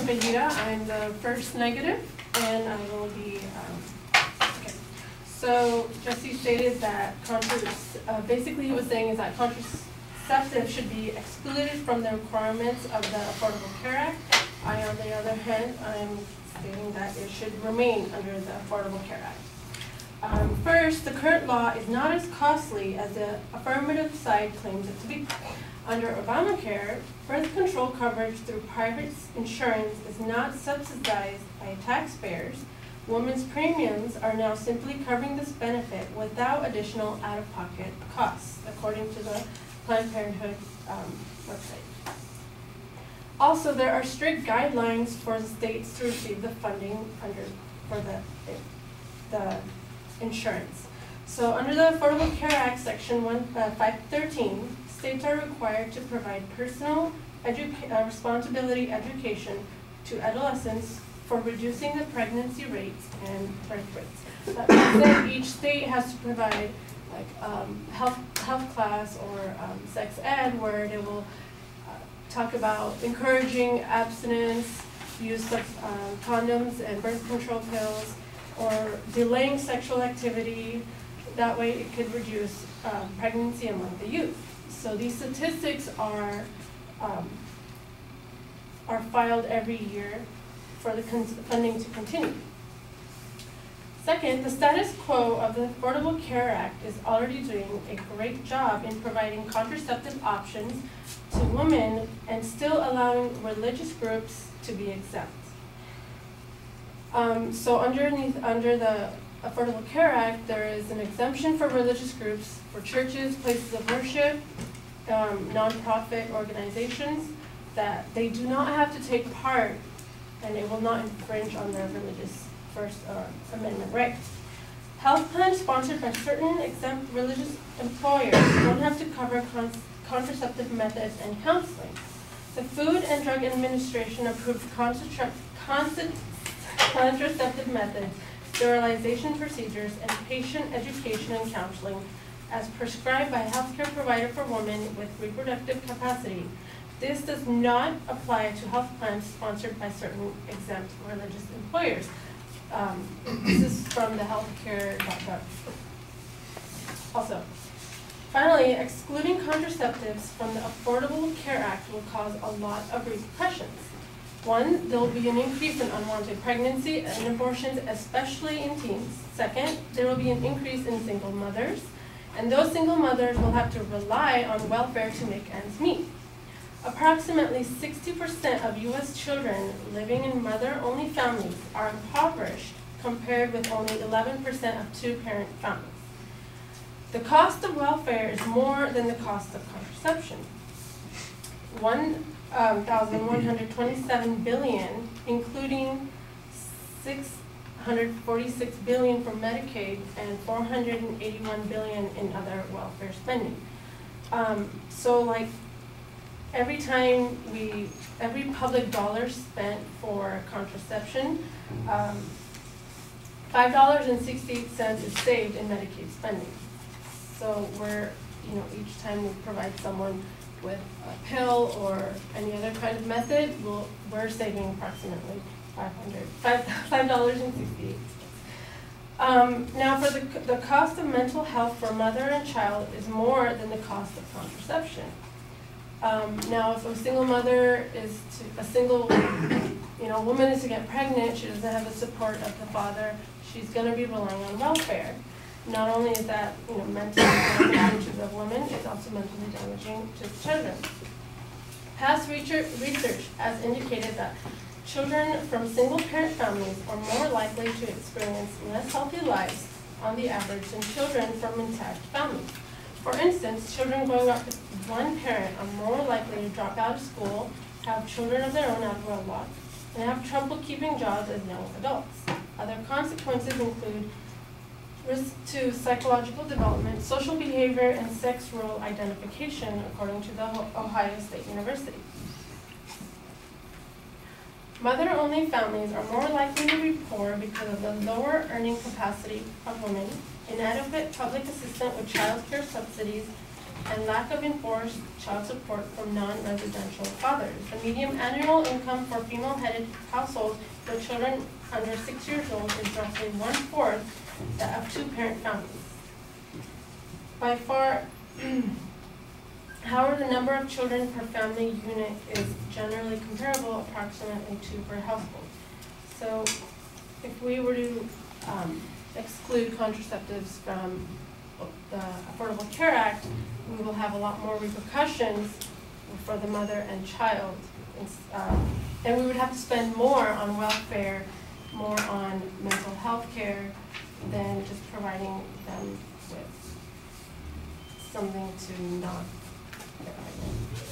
Vejita. I'm the first negative, and I will be, okay. So Jesse stated that basically he was saying is that contraceptives should be excluded from the requirements of the Affordable Care Act. I, on the other hand, I'm stating that it should remain under the Affordable Care Act. First, the current law is not as costly as the affirmative side claims it to be. Under Obamacare, birth control coverage through private insurance is not subsidized by taxpayers. Women's premiums are now simply covering this benefit without additional out-of-pocket costs, according to the Planned Parenthood website. Also, there are strict guidelines for the states to receive the funding for the insurance. So under the Affordable Care Act, Section 513, states are required to provide personal responsibility education to adolescents for reducing the pregnancy rates and birth rates. That means that each state has to provide like health class or sex ed, where they will talk about encouraging abstinence, use of condoms and birth control pills, or delaying sexual activity. That way it could reduce pregnancy among the youth. So these statistics are filed every year for the funding to continue. Second, the status quo of the Affordable Care Act is already doing a great job in providing contraceptive options to women and still allowing religious groups to be exempt. So under the Affordable Care Act, there is an exemption for religious groups, for churches, places of worship, nonprofit organizations, that they do not have to take part, and it will not infringe on their religious First Amendment rights. Health plans sponsored by certain exempt religious employers don't have to cover contraceptive methods and counseling. The Food and Drug Administration approved contraceptive methods, sterilization procedures, and patient education and counseling as prescribed by a healthcare provider for women with reproductive capacity. This does not apply to health plans sponsored by certain exempt religious employers. This is from the healthcare.gov. Also, finally, excluding contraceptives from the Affordable Care Act will cause a lot of repercussions. One, there will be an increase in unwanted pregnancy and abortions, especially in teens. Second, there will be an increase in single mothers, and those single mothers will have to rely on welfare to make ends meet. Approximately 60% of U.S. children living in mother-only families are impoverished, compared with only 11% of two-parent families. The cost of welfare is more than the cost of contraception. $1,127 billion, including $646 billion for Medicaid and $481 billion in other welfare spending. So like every public dollar spent for contraception, $5.68 is saved in Medicaid spending. So each time we provide someone with a pill or any other kind of method, we're saving approximately $5.68. Now, for the cost of mental health for mother and child is more than the cost of contraception. Now, if a single mother woman is to get pregnant, she doesn't have the support of the father, she's going to be relying on welfare. Not only is that mentally damaging to the woman, it's also mentally damaging to the children. Past research has indicated that children from single-parent families are more likely to experience less healthy lives on the average than children from intact families. For instance, children growing up with one parent are more likely to drop out of school, have children of their own out of wedlock, and have trouble keeping jobs as young adults. Other consequences include risk to psychological development, social behavior, and sex role identification, according to the Ohio State University. Mother-only families are more likely to be poor because of the lower earning capacity of women, inadequate public assistance with child care subsidies, and lack of enforced child support from non-residential fathers. The median annual income for female-headed households with children under 6 years old is roughly 1/4 that of two-parent families. By far, however, the number of children per family unit is generally comparable, approximately 2 per household. So if we were to exclude contraceptives from the Affordable Care Act, we will have a lot more repercussions for the mother and child. And we would have to spend more on welfare, more on mental health care than just providing them with something to not get pregnant.